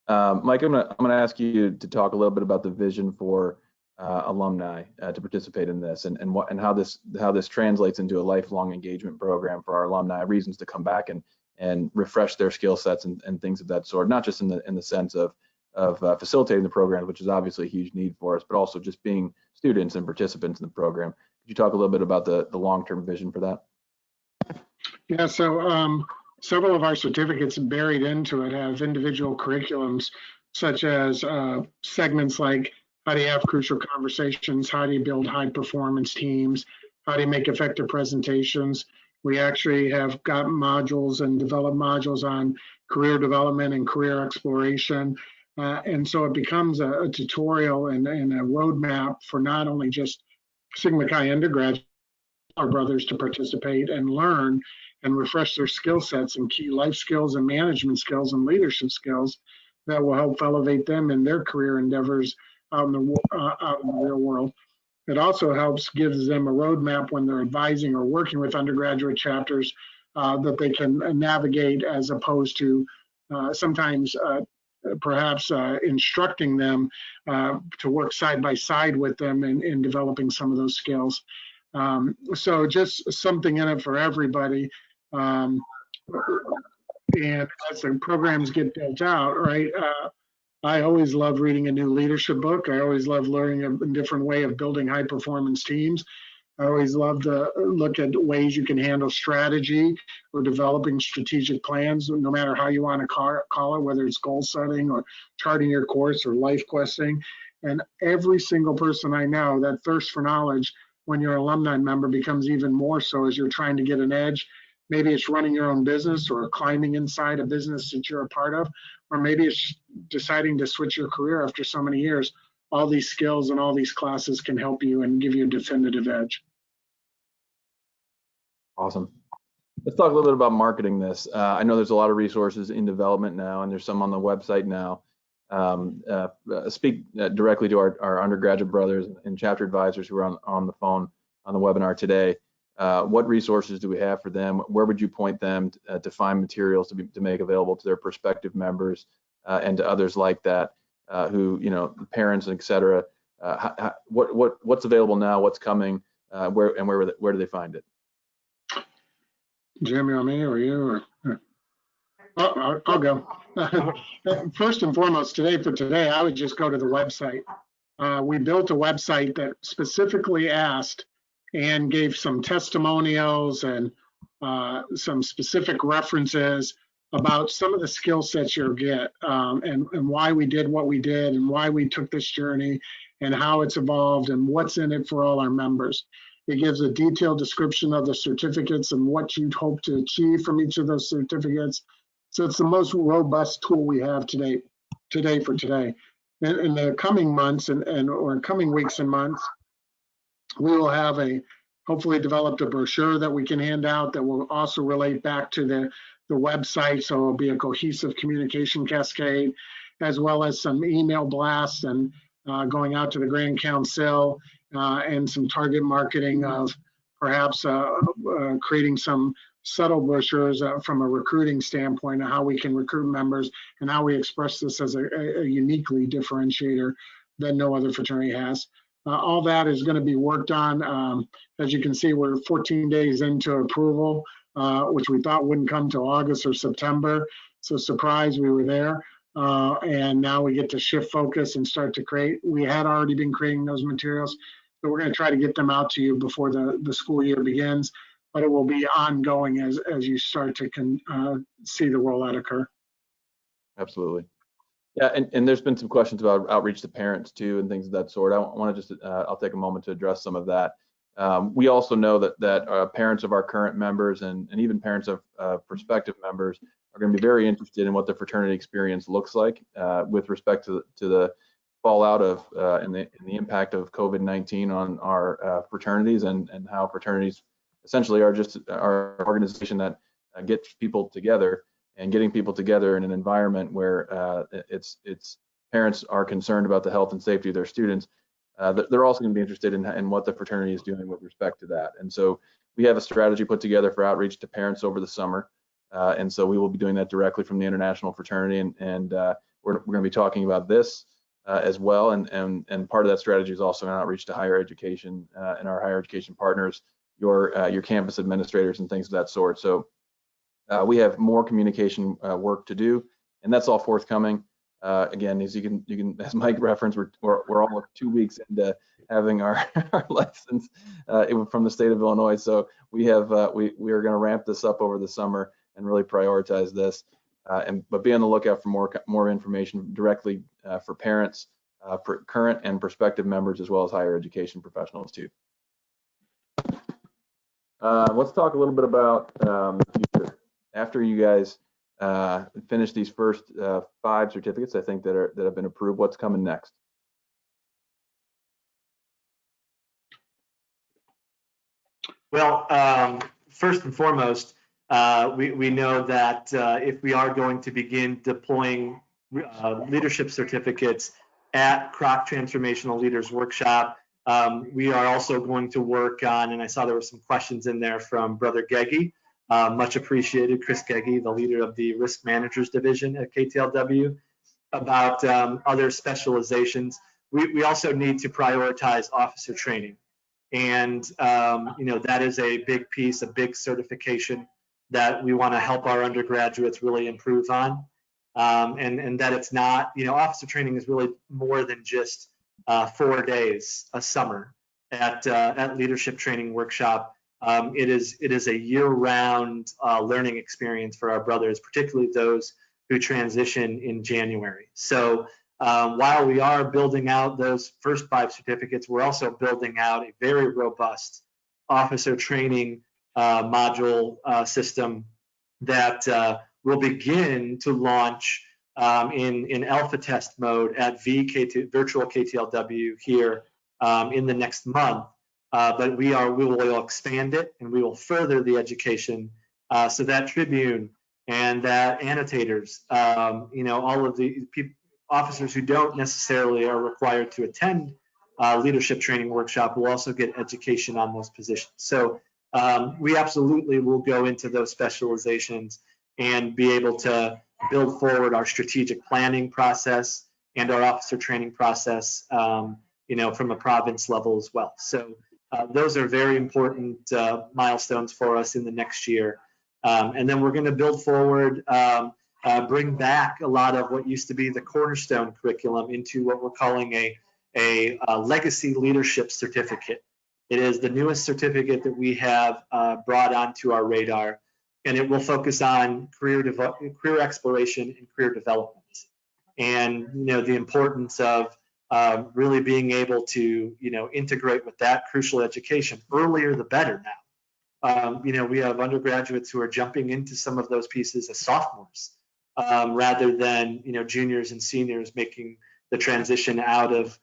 Mike, I'm gonna ask you to talk a little bit about the vision for alumni to participate in this, and how this translates into a lifelong engagement program for our alumni, reasons to come back and refresh their skill sets and things of that sort, not just in the sense of facilitating the program, which is obviously a huge need for us, but also just being students and participants in the program. Could you talk a little bit about the long-term vision for that? Yeah, so several of our certificates buried into it have individual curriculums, such as segments like how do you have crucial conversations, how do you build high performance teams, how do you make effective presentations. We actually have got modules and developed modules on career development and career exploration. And so it becomes a tutorial and a roadmap for not only just Sigma Chi undergraduates, our brothers, to participate and learn and refresh their skill sets and key life skills and management skills and leadership skills that will help elevate them in their career endeavors out in the real world. It also gives them a roadmap when they're advising or working with undergraduate chapters that they can navigate, as opposed to sometimes perhaps instructing them to work side by side with them in developing some of those skills. So just something in it for everybody. And as the programs get built out, right, I always love reading a new leadership book. I always love learning a different way of building high performance teams. I always love to look at ways you can handle strategy or developing strategic plans, no matter how you want to call it, whether it's goal setting or charting your course or life questing. And every single person I know, that thirst for knowledge when you're an alumni member becomes even more so as you're trying to get an edge. Maybe it's running your own business or climbing inside a business that you're a part of, or maybe it's deciding to switch your career after so many years. All these skills and all these classes can help you and give you a definitive edge. Awesome. Let's talk a little bit about marketing this. I know there's a lot of resources in development now, and there's some on the website now. Speak directly to our undergraduate brothers and chapter advisors who are on the phone on the webinar today. What resources do we have for them? Where would you point them to find materials to make available to their prospective members and to others like that, who, parents, et cetera? What's available now? What's coming? Where do they find it? Jim, you want me or you? Or I'll go. First and foremost, today, I would just go to the website. We built a website that specifically asked and gave some testimonials and some specific references about some of the skill sets you'll get, and why we did what we did and why we took this journey and how it's evolved and what's in it for all our members. It gives a detailed description of the certificates and what you'd hope to achieve from each of those certificates. So it's the most robust tool we have today. In the coming months or coming weeks and months, we will have a hopefully developed a brochure that we can hand out that will also relate back to the website, so it'll be a cohesive communication cascade, as well as some email blasts and going out to the Grand Council and some target marketing of perhaps creating some subtle brochures from a recruiting standpoint of how we can recruit members and how we express this as a uniquely differentiator that no other fraternity has. All that is going to be worked on. As you can see, we're 14 days into approval, which we thought wouldn't come till August or September. So surprise, we were there. And now we get to shift focus and start to create. We had already been creating those materials, so we're going to try to get them out to you before the school year begins, but it will be ongoing as you start to see the rollout occur. Absolutely. Yeah, and there's been some questions about outreach to parents too and things of that sort. I want to just, I'll take a moment to address some of that. We also know that parents of our current members and even parents of prospective members are going to be very interested in what the fraternity experience looks like with respect to the fallout of and the impact of COVID-19 on our fraternities and how fraternities essentially are just our organization that gets people together, and getting people together in an environment where it's parents are concerned about the health and safety of their students. They're also going to be interested in what the fraternity is doing with respect to that. And so we have a strategy put together for outreach to parents over the summer. And so we will be doing that directly from the International Fraternity, and we're going to be talking about this as well. And part of that strategy is also an outreach to higher education and our higher education partners, your campus administrators and things of that sort. So we have more communication work to do, and that's all forthcoming. Again, as you can, as Mike referenced, we're almost 2 weeks into having our license from the state of Illinois. So we are going to ramp this up over the summer and really prioritize this. But be on the lookout for more information directly for parents, for current and prospective members, as well as higher education professionals too. Let's talk a little bit about the future. After you guys finish these first 5 certificates, I think that have been approved, what's coming next? Well, first and foremost, we know that if we are going to begin deploying leadership certificates at Kroc Transformational Leaders Workshop, we are also going to work on, and I saw there were some questions in there from Brother Geggy, much appreciated, Chris Geggy, the leader of the Risk Managers Division at KTLW, about other specializations. We also need to prioritize officer training. And that is a big piece, a big certification that we want to help our undergraduates really improve on. And that it's not, officer training is really more than just 4 days a summer at Leadership Training Workshop. It is a year-round learning experience for our brothers, particularly those who transition in January. So while we are building out those first 5 certificates, we're also building out a very robust officer training module system that will begin to launch in alpha test mode at virtual KTLW here in the next month. But we will expand it, and we will further the education so that Tribune and that annotators, all of the officers who don't necessarily are required to attend leadership training workshop will also get education on those positions. So we absolutely will go into those specializations and be able to build forward our strategic planning process and our officer training process, from a province level as well. So those are very important milestones for us in the next year. And then we're going to build forward, bring back a lot of what used to be the cornerstone curriculum into what we're calling a legacy leadership certificate. It is the newest certificate that we have brought onto our radar, and it will focus on career exploration and career development, and the importance of really being able to integrate with that crucial education earlier the better now. We have undergraduates who are jumping into some of those pieces as sophomores rather than juniors and seniors making the transition out of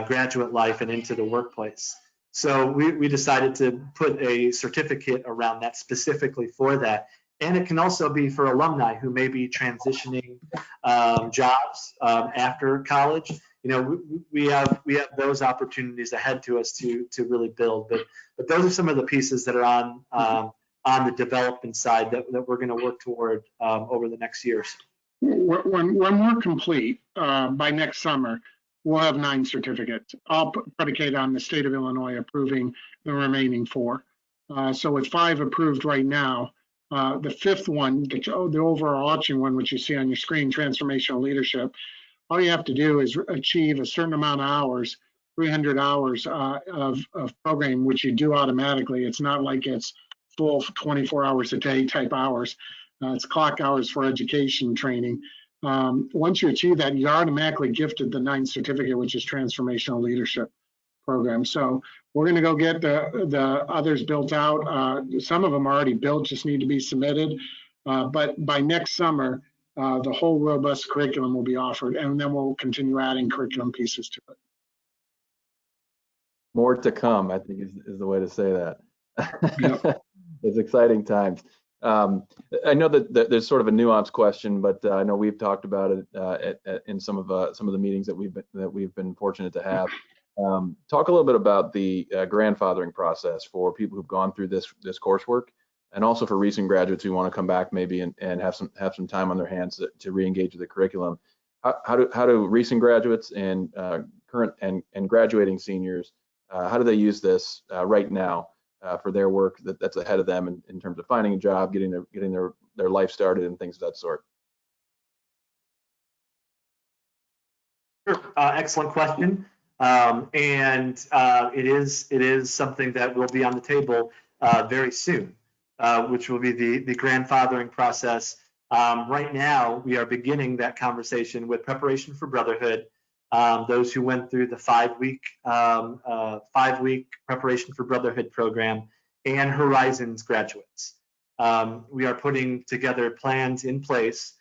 graduate life and into the workplace. So we decided to put a certificate around that specifically for that. And it can also be for alumni who may be transitioning jobs after college. You know, we have those opportunities ahead to us to really build. But those are some of the pieces that are on the development side that we're going to work toward over the next year or so. When we're complete by next summer, we'll have 9 certificates, all predicated on the state of Illinois approving the remaining 4. So with 5 approved right now, the 5th one, the overarching one, which you see on your screen, transformational leadership, all you have to do is achieve a certain amount of hours, 300 hours of program, which you do automatically. It's not like it's full 24 hours a day type hours. It's clock hours for education training. Once you achieve that, you're automatically gifted the 9th certificate, which is transformational leadership program. So we're going to go get the others built out. Some of them are already built, just need to be submitted. But by next summer, the whole robust curriculum will be offered, and then we'll continue adding curriculum pieces to it. More to come, I think is the way to say that. Yep. It's exciting times. I know that there's sort of a nuanced question, but I know we've talked about it in some of the meetings that we've been fortunate to have. Talk a little bit about the grandfathering process for people who've gone through this coursework, and also for recent graduates who want to come back maybe and have some time on their hands to re-engage with the curriculum. How do recent graduates and current and graduating seniors, how do they use this right now for their work that's ahead of them in terms of finding a job, getting their life started, and things of that sort? Sure. Excellent question. And it is something that will be on the table very soon, which will be the grandfathering process. Right now, we are beginning that conversation with Preparation for Brotherhood. Those who went through the 5-week Preparation for Brotherhood program, and Horizons graduates. We are putting together plans in place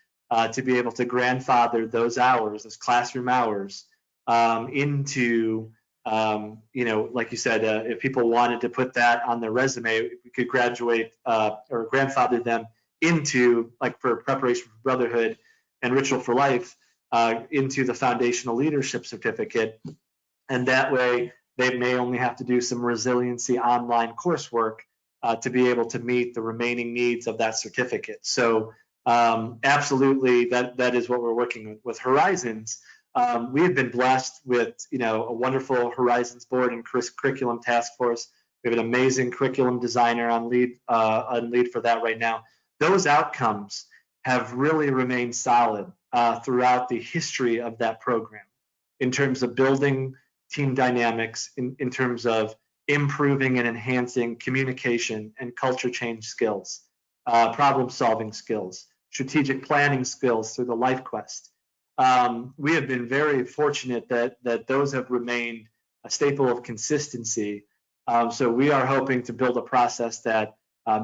to be able to grandfather those hours, those classroom hours, into, like you said, if people wanted to put that on their resume, we could graduate or grandfather them into, like for Preparation for Brotherhood and Ritual for Life, into the Foundational Leadership Certificate. And that way, they may only have to do some resiliency online coursework to be able to meet the remaining needs of that certificate. So absolutely, that is what we're working with Horizons. We have been blessed with a wonderful Horizons board and curriculum task force. We have an amazing curriculum designer on lead for that right now. Those outcomes have really remained solid throughout the history of that program, in terms of building team dynamics, in terms of improving and enhancing communication and culture change skills, problem solving skills, strategic planning skills through the Life Quest. We have been very fortunate that those have remained a staple of consistency. So we are hoping to build a process that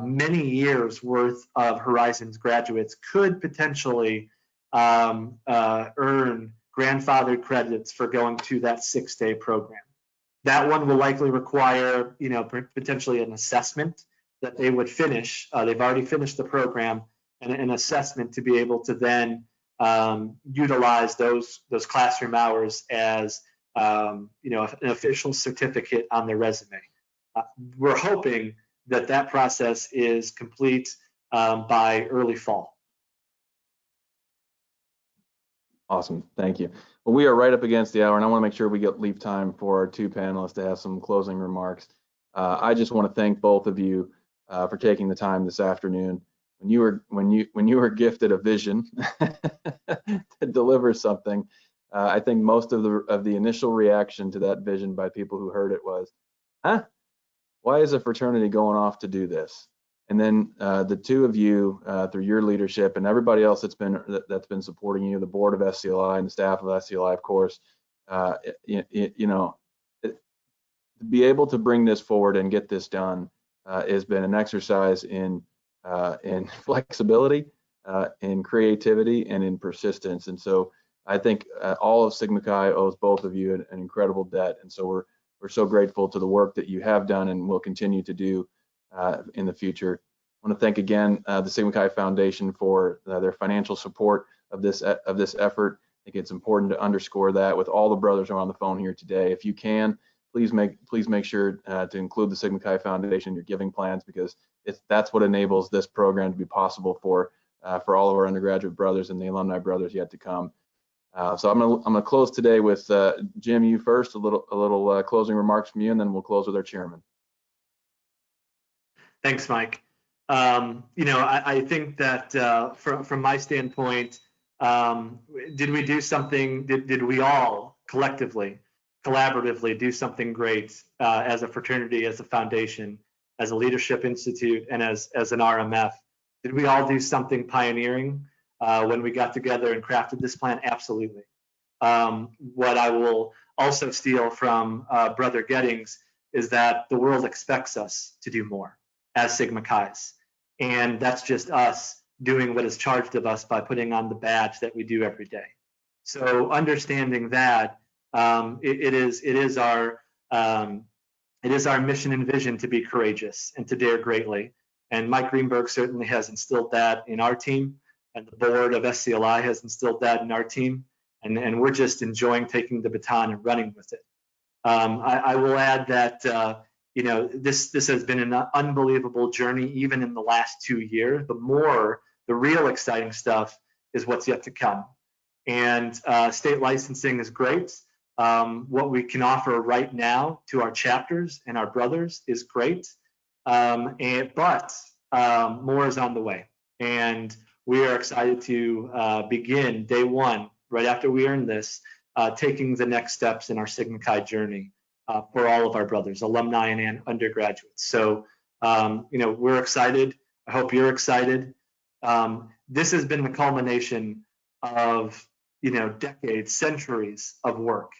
many years worth of Horizons graduates could potentially earn grandfathered credits for going to that 6-day program. That one will likely require, potentially an assessment that they would finish. They've already finished the program, and an assessment to be able to then utilize those classroom hours as an official certificate on their resume. We're hoping that process is complete by early fall. Awesome, thank you. Well, we are right up against the hour, and I want to make sure we leave time for our 2 panelists to have some closing remarks. I just want to thank both of you for taking the time this afternoon. When you were gifted a vision to deliver something, I think most of the initial reaction to that vision by people who heard it was, "Huh? Why is a fraternity going off to do this?" And then the 2 of you, through your leadership and everybody else that's been supporting you, the board of SCLI and the staff of SCLI, of course, to be able to bring this forward and get this done has been an exercise in flexibility, in creativity, and in persistence. And so I think all of Sigma Chi owes both of you an incredible debt. And so we're so grateful to the work that you have done and will continue to do in the future. I want to thank again the Sigma Chi Foundation for their financial support of this effort. I think it's important to underscore that with all the brothers who are on the phone here today. If you can, please make sure to include the Sigma Chi Foundation in your giving plans, because that's what enables this program to be possible for all of our undergraduate brothers and the alumni brothers yet to come. So I'm gonna close today with Jim, you first, a little closing remarks from you, and then we'll close with our chairman. Thanks, Mike. I think that from my standpoint, did we do something? Did we all collectively, collaboratively do something great as a fraternity, as a foundation, as a leadership institute, and as an RMF? Did we all do something pioneering when we got together and crafted this plan? Absolutely. What I will also steal from Brother Gettings is that the world expects us to do more as Sigma Chi's. And that's just us doing what is charged of us by putting on the badge that we do every day. So understanding that it is our mission and vision to be courageous and to dare greatly. And Mike Greenberg certainly has instilled that in our team, and the board of SCLI has instilled that in our team. And we're just enjoying taking the baton and running with it. I will add that this has been an unbelievable journey, even in the last 2 years. The real exciting stuff is what's yet to come. And state licensing is great. What we can offer right now to our chapters and our brothers is great. But more is on the way. And we are excited to begin day one, right after we earn this, taking the next steps in our Sigma Chi journey for all of our brothers, alumni and undergraduates. So, we're excited. I hope you're excited. This has been the culmination of, decades, centuries of work,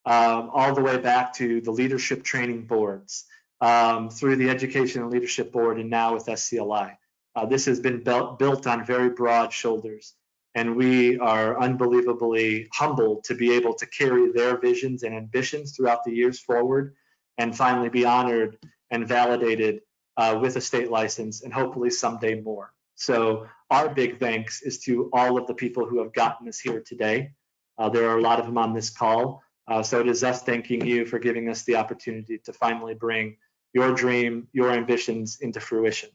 all the way back to the leadership training boards, through the Education and Leadership Board, and now with SCLI. This has been built on very broad shoulders, and we are unbelievably humbled to be able to carry their visions and ambitions throughout the years forward, and finally be honored and validated with a state license, and hopefully someday more. So our big thanks is to all of the people who have gotten us here today. There are a lot of them on this call. So it is us thanking you for giving us the opportunity to finally bring your dream, your ambitions into fruition,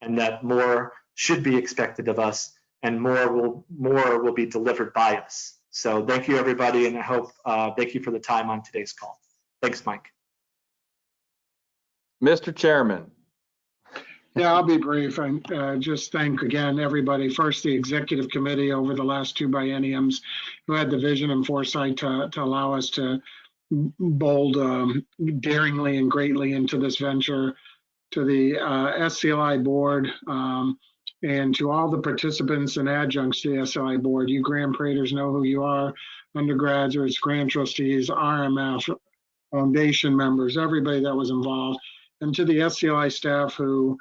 and that more should be expected of us, and more will be delivered by us. So thank you, everybody, and I hope thank you for the time on today's call. Thanks, Mike. Mr. Chairman. Yeah, I'll be brief, and just thank again everybody. First, the executive committee over the last 2 bienniums, who had the vision and foresight to allow us to bold daringly and greatly into this venture. To the SCLI board, and to all the participants and adjuncts to the SCLI board. You grant praters know who you are, undergraduates, grant trustees, RMF, foundation members, everybody that was involved. And to the SCLI staff, who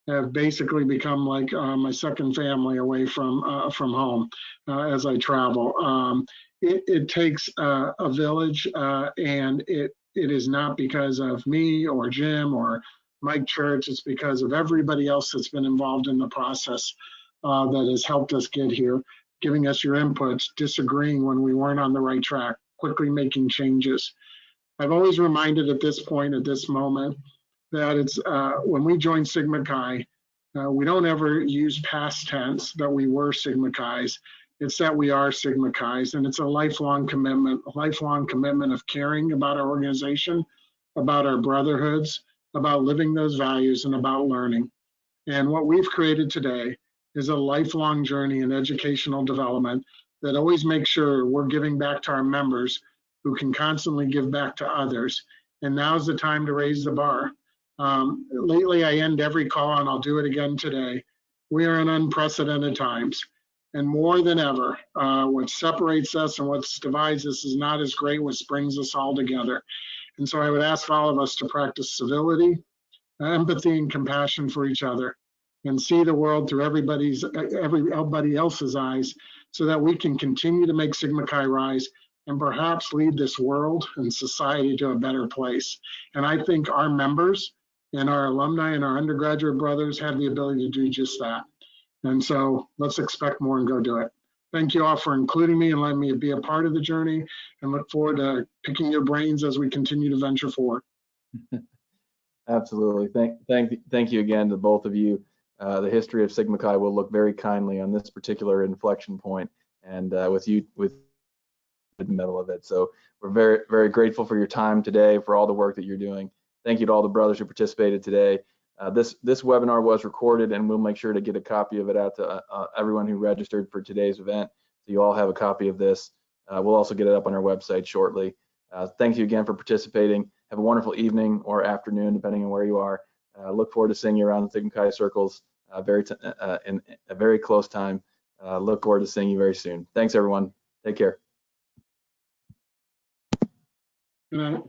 have basically become like my second family away from home as I travel. It takes a village, and it is not because of me or Jim or Mike Church. It's because of everybody else that's been involved in the process that has helped us get here, giving us your inputs, disagreeing when we weren't on the right track, quickly making changes. I've always reminded at this point, at this moment, that it's when we joined Sigma Chi, we don't ever use past tense that we were Sigma Chi's. It's that we are Sigma Chi's, and it's a lifelong commitment of caring about our organization, about our brotherhoods, about living those values, and about learning. And what we've created today is a lifelong journey in educational development that always makes sure we're giving back to our members, who can constantly give back to others. And now's the time to raise the bar. Lately, I end every call, and I'll do it again today. We are in unprecedented times. And more than ever, what separates us and what divides us is not as great what brings us all together. And so I would ask all of us to practice civility, empathy, and compassion for each other, and see the world through everybody else's eyes, so that we can continue to make Sigma Chi rise and perhaps lead this world and society to a better place. And I think our members and our alumni and our undergraduate brothers have the ability to do just that. And so let's expect more and go do it. Thank you all for including me and letting me be a part of the journey, and look forward to picking your brains as we continue to venture forward. Absolutely. Thank you again to both of you. The history of Sigma Chi will look very kindly on this particular inflection point, and with the middle of it. So we're very, very grateful for your time today, for all the work that you're doing. Thank you to all the brothers who participated today. This webinar was recorded, and we'll make sure to get a copy of it out to everyone who registered for today's event. So you all have a copy of this. We'll also get it up on our website shortly. Thank you again for participating. Have a wonderful evening or afternoon, depending on where you are. Look forward to seeing you around the Sigma Chi circles in a very close time. Look forward to seeing you very soon. Thanks, everyone. Take care. Good night.